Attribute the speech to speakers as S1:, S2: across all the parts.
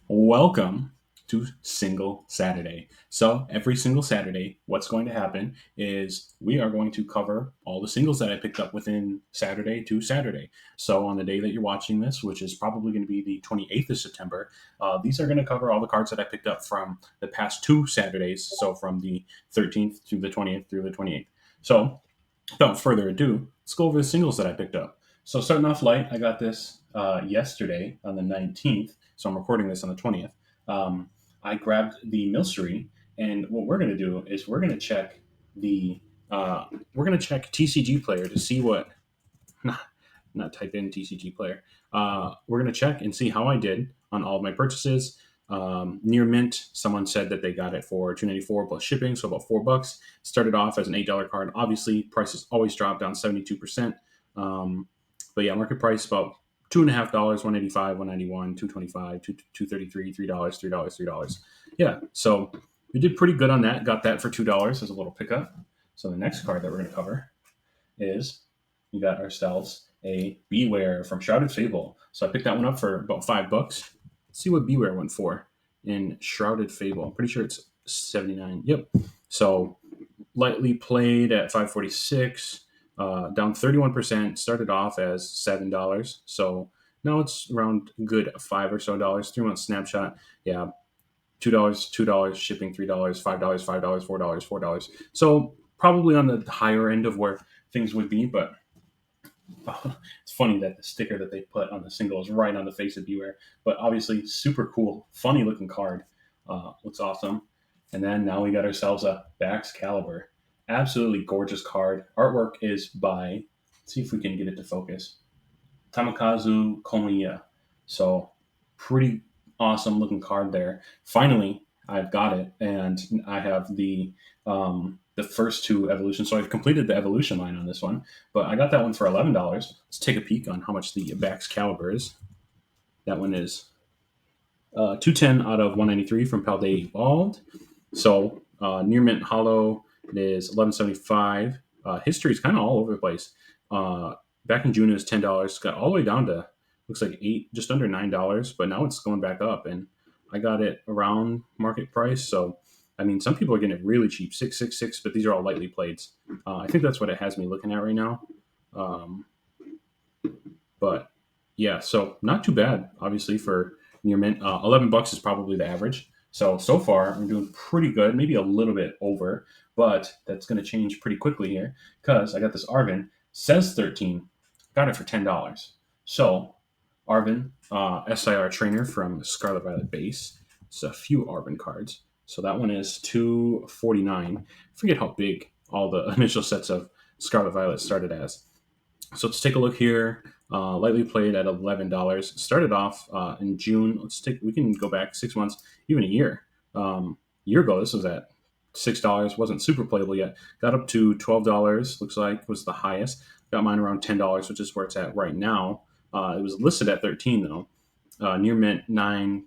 S1: Welcome to Single Saturday. So, every single Saturday, what's going to happen is we are going to cover all the singles that I picked up within Saturday to Saturday. So, on the day that you're watching this, which is probably going to be the 28th of September, these are going to cover all the cards that I picked up from the past two Saturdays. So, from the 13th to the 20th through the 28th. So, without further ado, let's go over the singles that I picked up. So starting off light, I got this yesterday on the 19th. So I'm recording this on the 20th. Um, I grabbed the Milcery, and what we're going to do is we're going to check the we're going to check TCG Player to see what not not type in TCG Player. We're going to check and see how I did on all of my purchases. Near mint, someone said that they got it for 294 plus shipping, so about $4. Started off as an $8 card. Obviously, prices always drop down 72%. Um, but yeah, market price about $2.50, 185, 191, 225, 233, $3, $3, $3. Yeah, so we did pretty good on that. Got that for $2 as a little pickup. So the next card that we're going to cover is we got ourselves a Beware from Shrouded Fable. So I picked that one up for about $5. Let's see what Beware went for in Shrouded Fable. I'm pretty sure it's 79. Yep. So lightly played at 546, down 31%. Started off as $7. So now it's around good five or so dollars. 3 month snapshot. Yeah. $2, shipping $3, $5, $5, $4, $4. So probably on the higher end of where things would be, but it's funny that the sticker that they put on the single is right on the face of Beware. But obviously, super cool, funny looking card. Looks awesome. And then now we got ourselves a Bax Caliber. Absolutely gorgeous card. Artwork is by, let's see if we can get it to focus, Tamakazu Komiya. So pretty awesome looking card there. Finally, I've got it, and I have the first two evolutions. So I've completed the evolution line on this one, but I got that one for $11. Let's take a peek on how much the Bax Caliber is. That one is 210 out of 193 from Paldea Evolved. So near mint hollow, it is 1175. History is kind of all over the place. Back in June it was $10. Got all the way down to looks like eight, just under $9. But now it's going back up, and I got it around market price. So I mean, some people are getting it really cheap, 666, but these are all lightly played. I think that's what it has me looking at right now. Um, but yeah, so not too bad, obviously, for near mint. $11 is probably the average. So far, I'm doing pretty good, maybe a little bit over, but that's going to change pretty quickly here because I got this Arvin, says 13, got it for $10. So, Arvin, SIR trainer from Scarlet Violet base. It's a few Arvin cards. So that one is 249. I forget how big all the initial sets of Scarlet Violet started as. So let's take a look here. Lightly played at $11. Started off in June. We can go back 6 months, even a year. Year ago, this was at $6. Wasn't super playable yet. Got up to $12. Looks like was the highest. Got mine around $10, which is where it's at right now. It was listed at 13 though. Near mint 9,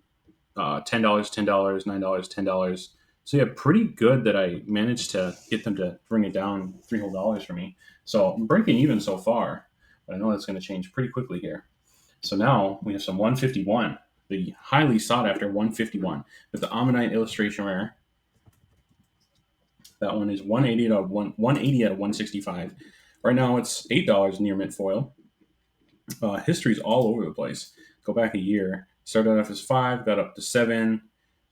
S1: $10, $10, $9, $10. So yeah, pretty good that I managed to get them to bring it down three whole dollars for me. So I'm breaking even so far, but I know that's going to change pretty quickly here. So now we have some 151, the highly sought after 151 with the Ammonite illustration rare. That one is 180 out of 180 out of 165. Right now it's $8 near mint foil. History's all over the place. Go back a year. Started off as five, got up to seven,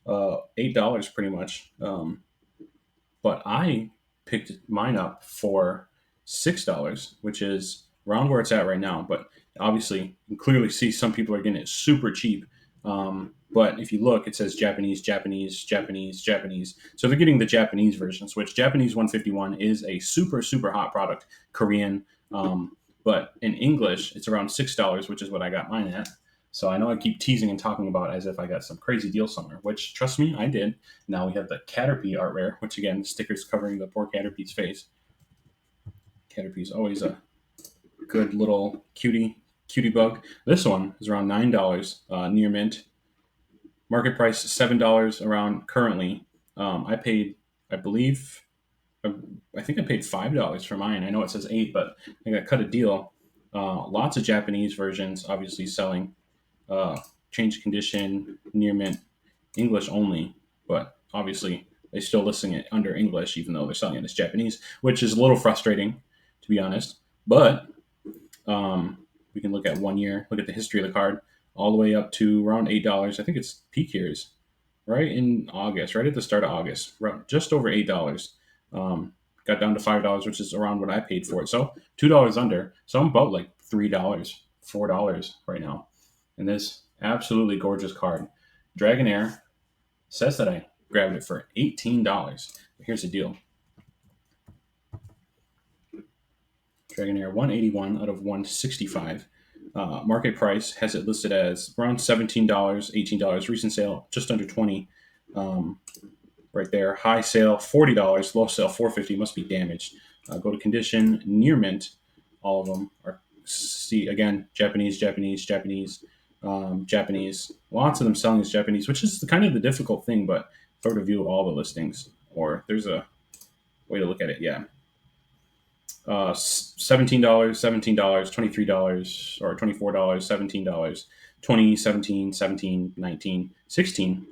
S1: $8 pretty much. But I picked mine up for $6, which is around where it's at right now. But obviously, you can clearly see some people are getting it super cheap. But if you look, it says Japanese, Japanese, Japanese, Japanese. So they're getting the Japanese versions, which Japanese 151 is a super, super hot product, Korean. But in English, it's around $6, which is what I got mine at. So I know I keep teasing and talking about as if I got some crazy deal somewhere, which, trust me, I did. Now we have the Caterpie art rare, which again, stickers covering the poor Caterpie's face. Caterpie's always a good little cutie bug. This one is around $9 near mint. Market price $7 around currently. I paid, I believe, I think I paid $5 for mine. I know it says eight, but I got cut a deal. Lots of Japanese versions, obviously selling. Uh, change condition, near mint, English only, but obviously they're still listing it under English, even though they're selling it as Japanese, which is a little frustrating, to be honest. But we can look at 1 year, look at the history of the card, all the way up to around $8. I think its peak here is right in August, right at the start of August, just over $8. Got down to $5, which is around what I paid for it. So $2 under. So I'm about like $3, $4 right now. And this absolutely gorgeous card, Dragonair, says that I grabbed it for $18. But here's the deal. Dragonair 181 out of 165. Market price has it listed as around $17, $18. Recent sale just under $20. Right there. High sale $40. Low sale $450. Must be damaged. Go to condition, near mint. All of them are, see again, Japanese, Japanese, Japanese, Japanese. Lots of them selling as Japanese, which is kind of the difficult thing. But if I were to view all the listings, or there's a way to look at it, yeah. $17, $17, $23, or $24, $17, 20, 17, 17, 19, 16.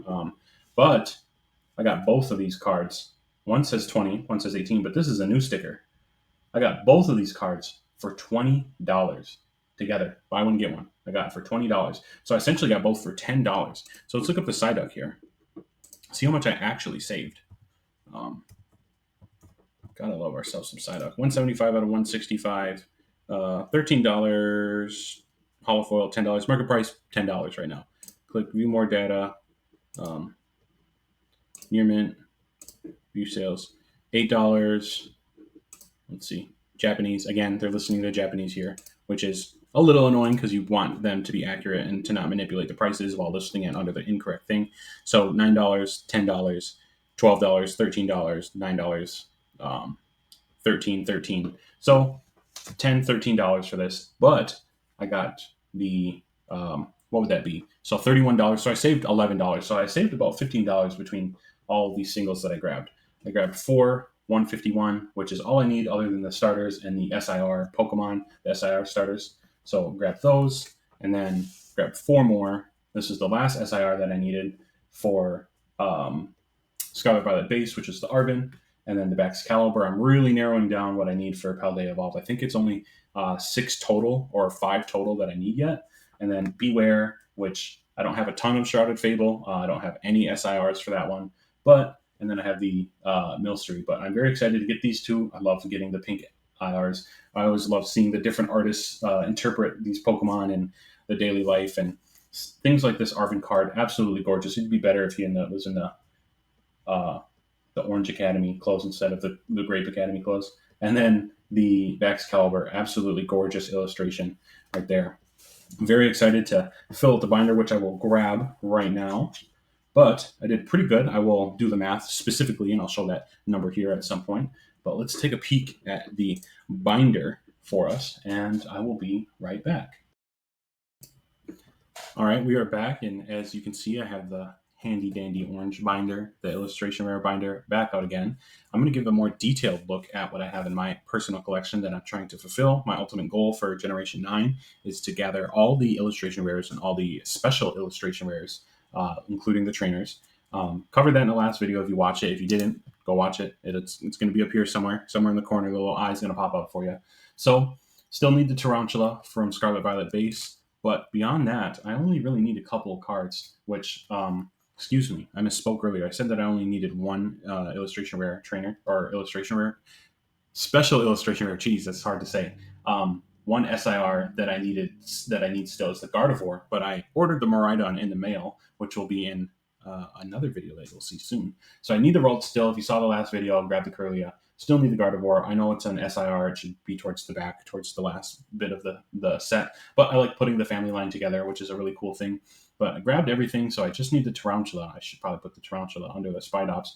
S1: But I got both of these cards. One says 20, one says 18, but this is a new sticker. I got both of these cards for $20 together. Buy one, get one. I got it for $20. So I essentially got both for $10. So let's look up the Psyduck here. See how much I actually saved. Gotta love ourselves some Psyduck. 175 out of 165. $13. Holofoil, $10. Market price, $10 right now. Click view more data. Near mint. View sales. $8. Let's see. Japanese. Again, they're listening to Japanese here, which is a little annoying because you want them to be accurate and to not manipulate the prices while listing it under the incorrect thing. So $9, $10, $12, $13, $9. 13. So $13 for this, but I got the what would that be? So $31. So I saved $11. So I saved about $15 between all of these singles that I grabbed. I grabbed 4 151, which is all I need other than the starters and the SIR Pokemon, the SIR starters. So grab those and then grab 4 more. This is the last SIR that I needed for Scarlet Violet base, which is the Arven. And then the Excalibur, I'm really narrowing down what I need for Paldea Evolve. I think it's only 6 total or 5 total that I need yet. And then Beware, which I don't have a ton of Shrouded Fable. I don't have any SIRs for that one. And then I have the Milcery. But I'm very excited to get these two. I love getting the pink IRs. I always love seeing the different artists interpret these Pokemon in the daily life. And things like this Arven card, absolutely gorgeous. It'd be better if he was in the Orange Academy clothes instead of the Grape Academy clothes. And then the Excalibur, absolutely gorgeous illustration right there. I'm very excited to fill out the binder, which I will grab right now. But I did pretty good. I will do the math specifically, and I'll show that number here at some point. But let's take a peek at the binder for us, and I will be right back. All right, we are back, and as you can see, I have the handy dandy orange binder, the illustration rare binder, back out again. I'm going to give a more detailed look at what I have in my personal collection that I'm trying to fulfill. My ultimate goal for Generation 9 is to gather all the illustration rares and all the special illustration rares, including the trainers. Covered that in the last video if you watch it. If you didn't, go watch it. It's going to be up here somewhere in the corner. The little eye's going to pop up for you. So still need the Tarantula from Scarlet Violet base, but beyond that, I only really need a couple of cards, which excuse me, I misspoke earlier. I said that I only needed one illustration rare trainer or illustration rare, special illustration rare. Geez, that's hard to say. One SIR that I need still is the Gardevoir, but I ordered the Miraidon in the mail, which will be in another video that you'll see soon. So I need the Ralt still. If you saw the last video, I'll grab the Kirlia. Still need the Gardevoir. I know it's an SIR. It should be towards the back, towards the last bit of the set. But I like putting the family line together, which is a really cool thing. But I grabbed everything, so I just need the Tarantula. I should probably put the Tarantula under the Spidops.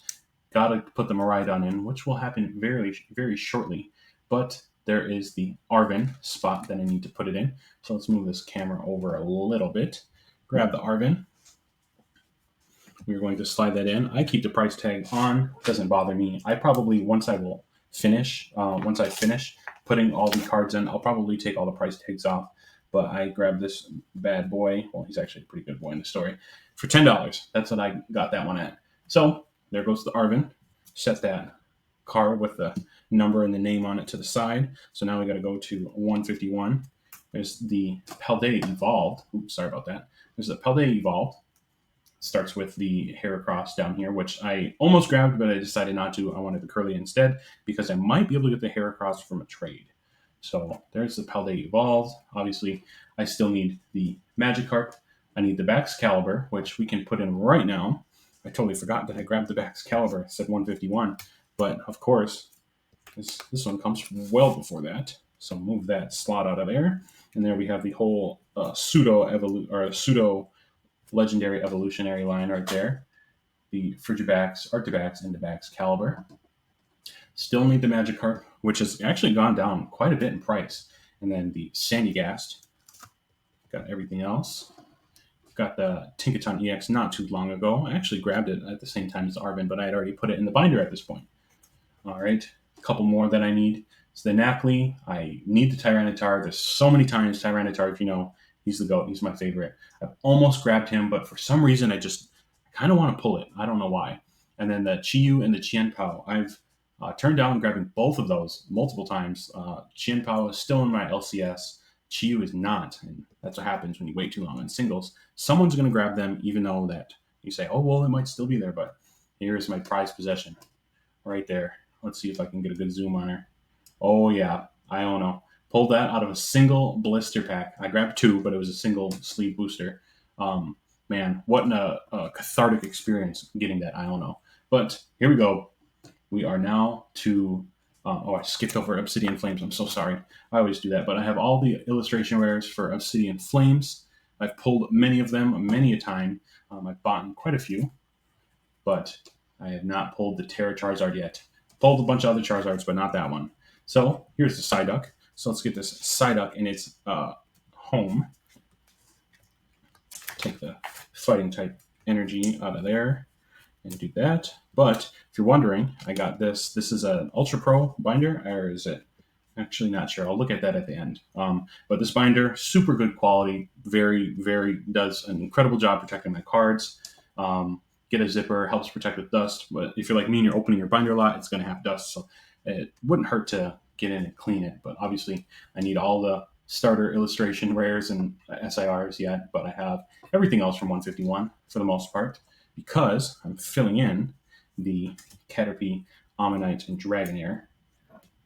S1: Gotta put the Miraidon in, which will happen very, very shortly. But there is the Arven spot that I need to put it in. So let's move this camera over a little bit. Grab the Arven. We're going to slide that in. I keep the price tag on. Doesn't bother me. I probably, once I finish putting all the cards in, I'll probably take all the price tags off. but I grabbed this bad boy. Well, he's actually a pretty good boy in the story for $10. That's what I got that one at. So there goes the Arvin. Set that card with the number and the name on it to the side. So now we got to go to 151. There's the Paldea Evolved. Oops, sorry about that. There's the Paldea Evolved. Starts with the Heracross down here, which I almost grabbed, but I decided not to. I wanted the Curly instead because I might be able to get the Heracross from a trade. So there's the Paldea Evolved. Obviously, I still need the Magikarp. I need the Baxcalibur, which we can put in right now. I totally forgot that I grabbed the Baxcalibur. It said 151. But of course, this one comes well before that. So move that slot out of there. And there we have the whole pseudo legendary evolutionary line right there. The Frigibax, Arctibax, and the Baxcalibur. Still need the Magikarp, which has actually gone down quite a bit in price. And then the Sandygast. Got everything else. Got the Tinkaton EX not too long ago. I actually grabbed it at the same time as Arvin, but I had already put it in the binder at this point. All right, a couple more that I need. So the Napoli, I need the Tyranitar. There's so many times Tyranitar, he's the GOAT. He's my favorite. I've almost grabbed him, but for some reason I kind of want to pull it. I don't know why. And then the Chiyu and the Qianpao, I've turned down grabbing both of those multiple times. Qianpao is still in my LCS. Chiyu is not, and that's what happens when you wait too long on singles. Someone's going to grab them, even though that you say, oh, well, it might still be there, but here is my prized possession right there. Let's see if I can get a good zoom on her. Oh, yeah, Iono. Pulled that out of a single blister pack. I grabbed two, but it was a single sleeve booster. Man, what a cathartic experience getting that Iono. But here we go. We are now to... I skipped over Obsidian Flames. I'm so sorry. I always do that. But I have all the illustration rares for Obsidian Flames. I've pulled many of them many a time. I've bought quite a few. But I have not pulled the Terra Charizard yet. Pulled a bunch of other Charizards, but not that one. So here's the Psyduck. So let's get this Psyduck in its home. Take the fighting type energy out of there and do that. But if you're wondering, I got this. This is an Ultra Pro binder, or is it? Actually, not sure. I'll look at that at the end. But this binder, super good quality. Very, very does an incredible job protecting my cards. Get a zipper, helps protect with dust. But if you're like me and you're opening your binder a lot, it's going to have dust. So it wouldn't hurt to get in and clean it. But obviously, I need all the starter illustration rares and SIRs yet. But I have everything else from 151 for the most part because I'm filling in the Caterpie, Ammonite, and Dragonair.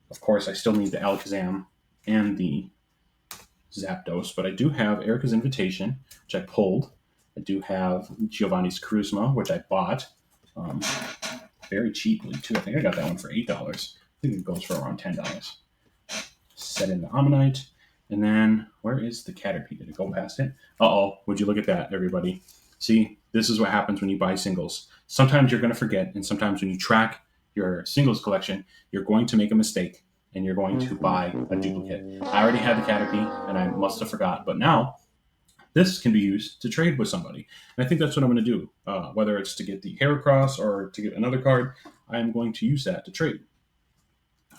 S1: Of course, I still need the Alakazam and the Zapdos, but I do have Erica's Invitation, which I pulled. I do have Giovanni's Charisma, which I bought very cheaply, too. I think I got that one for $8. I think it goes for around $10. Set in the Ammonite. And then, where is the Caterpie? Did it go past it? Uh-oh. Would you look at that, everybody? See, this is what happens when you buy singles. Sometimes you're going to forget, and sometimes when you track your singles collection, you're going to make a mistake, and you're going to buy a duplicate. I already had the Caterpie, and I must have forgot. But now, this can be used to trade with somebody. And I think that's what I'm going to do. Whether it's to get the Heracross or to get another card, I'm going to use that to trade.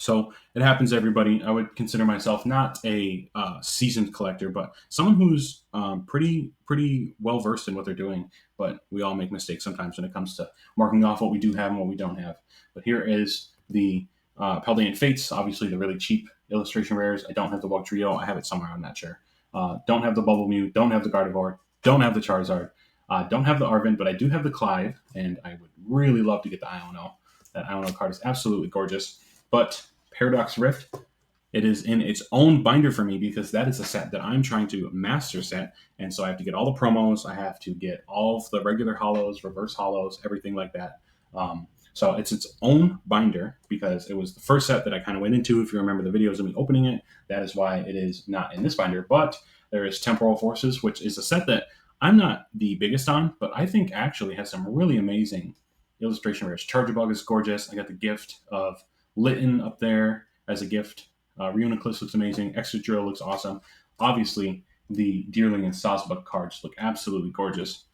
S1: So it happens to everybody. I would consider myself not a seasoned collector, but someone who's pretty well versed in what they're doing. But we all make mistakes sometimes when it comes to marking off what we do have and what we don't have. But here is the Paldean Fates, obviously the really cheap illustration rares. I don't have the Wugtrio. I have it somewhere. I'm not sure. Don't have the Bubble Mew. Don't have the Gardevoir. Don't have the Charizard. Don't have the Arvin, but I do have the Clive, and I would really love to get the Iono. That Iono card is absolutely gorgeous. But Paradox Rift, it is in its own binder for me because that is a set that I'm trying to master set. And so I have to get all the promos. I have to get all of the regular hollows, reverse hollows, everything like that. So it's its own binder because it was the first set that I kind of went into. If you remember the videos of me opening it, that is why it is not in this binder. But there is Temporal Forces, which is a set that I'm not the biggest on, but I think actually has some really amazing illustration rares. Charjabug is gorgeous. I got the gift of Litten up there as a gift. Reuniclus looks amazing. Excadrill looks awesome. Obviously, the Deerling and Sawsbuck cards look absolutely gorgeous.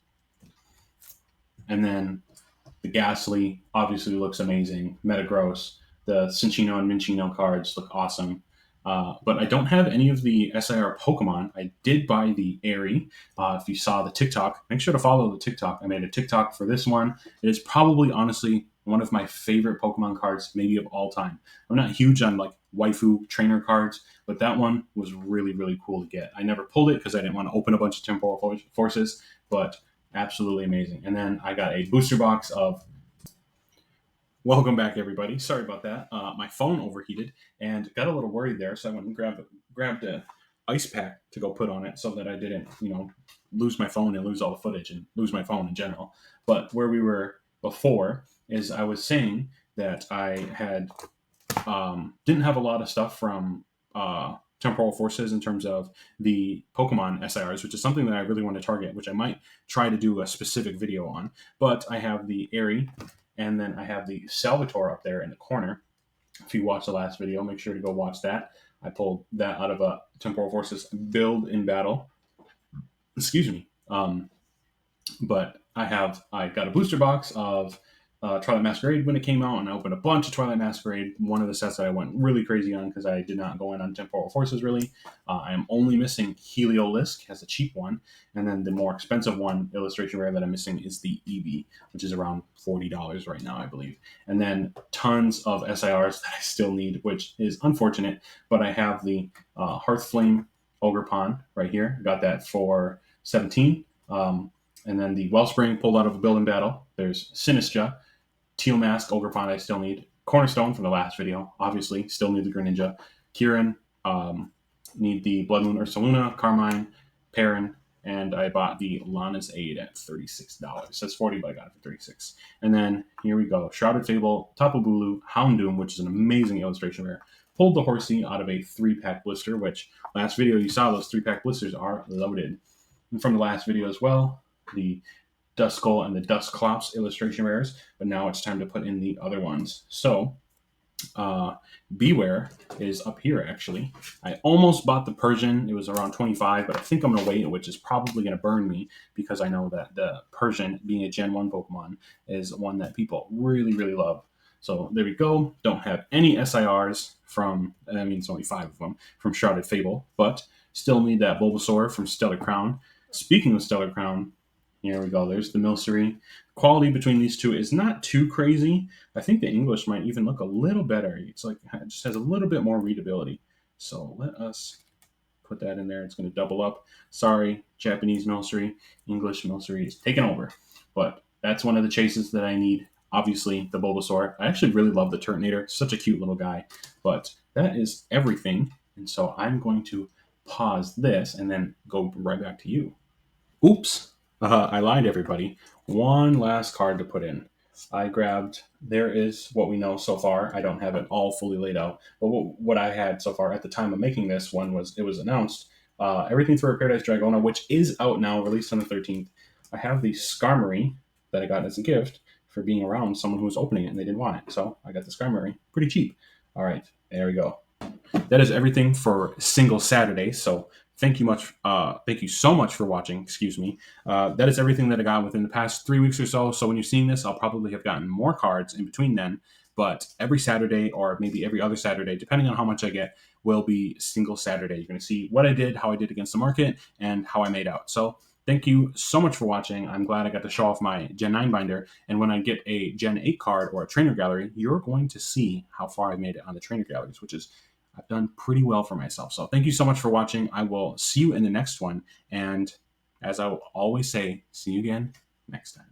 S1: And then the Ghastly obviously looks amazing. Metagross. The Cinccino and Minccino cards look awesome. But I don't have any of the SIR Pokemon. I did buy the Airy. If you saw the TikTok, make sure to follow the TikTok. I made a TikTok for this one. It is probably, honestly, one of my favorite Pokemon cards, maybe of all time. I'm not huge on like waifu trainer cards, but that one was really, really cool to get. I never pulled it because I didn't want to open a bunch of temporal forces, but absolutely amazing. And then I got a booster box of. Welcome back, everybody. Sorry about that. My phone overheated and got a little worried there, so I went and grabbed a ice pack to go put on it so that I didn't, lose my phone and lose all the footage and lose my phone in general. But where we were before is I was saying that I had didn't have a lot of stuff from temporal forces in terms of the Pokemon SIRs, which is something that I really want to target, which I might try to do a specific video on. But I have the Airy, and then I have the Salvatore up there in the corner. If you watched the last video, make sure to go watch that. I pulled that out of a temporal forces build in battle. Excuse me. But I got a booster box of Twilight Masquerade when it came out, and I opened a bunch of Twilight Masquerade. One of the sets that I went really crazy on because I did not go in on Temporal Forces really. I am only missing Heliolisk, has a cheap one, and then the more expensive one, illustration rare that I'm missing is the Eevee, which is around $40 right now, I believe. And then tons of SIRs that I still need, which is unfortunate, but I have the Hearthflame Ogerpon right here. Got that for $17. And then the Wellspring pulled out of a building battle. There's Sinistra, Teal Mask, Ogerpon I still need. Cornerstone from the last video, obviously. Still need the Greninja. Kieran, need the Blood Moon Ursaluna, Carmine, Perrin, and I bought the Lana's Aid at $36. It says $40, but I got it for $36. And then here we go. Shrouded Fable, Tapu Bulu, Houndoom, which is an amazing illustration rare. Pulled the Horsey out of a 3-pack blister, which last video you saw those 3-pack blisters are loaded. And from the last video as well, the Duskull and the Dusclops illustration rares, but now it's time to put in the other ones. So, Beware is up here, actually. I almost bought the Persian. It was around 25, but I think I'm going to wait, which is probably going to burn me because I know that the Persian, being a Gen 1 Pokemon, is one that people really, really love. So there we go. Don't have any SIRs from, it's only 5 of them, from Shrouded Fable, but still need that Bulbasaur from Stellar Crown. Speaking of Stellar Crown, here we go. There's the Milcery. Quality between these two is not too crazy. I think the English might even look a little better. It's like it just has a little bit more readability. So let us put that in there. It's going to double up. Sorry, Japanese Milcery. English Milcery is taking over. But that's one of the chases that I need. Obviously, the Bulbasaur. I actually really love the Turtonator. Such a cute little guy. But that is everything. And so I'm going to pause this and then go right back to you. Oops. I lied, everybody. One last card to put in. I grabbed, there is what we know so far. I don't have it all fully laid out, but what I had so far at the time of making this one was, it was announced, Everything for a Paradise Dragona, which is out now, released on the 13th. I have the Skarmory that I got as a gift for being around someone who was opening it and they didn't want it. So I got the Skarmory. Pretty cheap. All right, there we go. That is everything for Single Saturday. So thank you so much for watching. Excuse me. That is everything that I got within the past 3 weeks or so. So when you're seeing this, I'll probably have gotten more cards in between then. But every Saturday, or maybe every other Saturday, depending on how much I get, will be Single Saturday. You're going to see what I did, how I did against the market, and how I made out. So thank you so much for watching. I'm glad I got to show off my Gen 9 binder. And when I get a Gen 8 card or a Trainer Gallery, you're going to see how far I made it on the Trainer Galleries, which is, I've done pretty well for myself. So thank you so much for watching. I will see you in the next one. And as I will always say, see you again next time.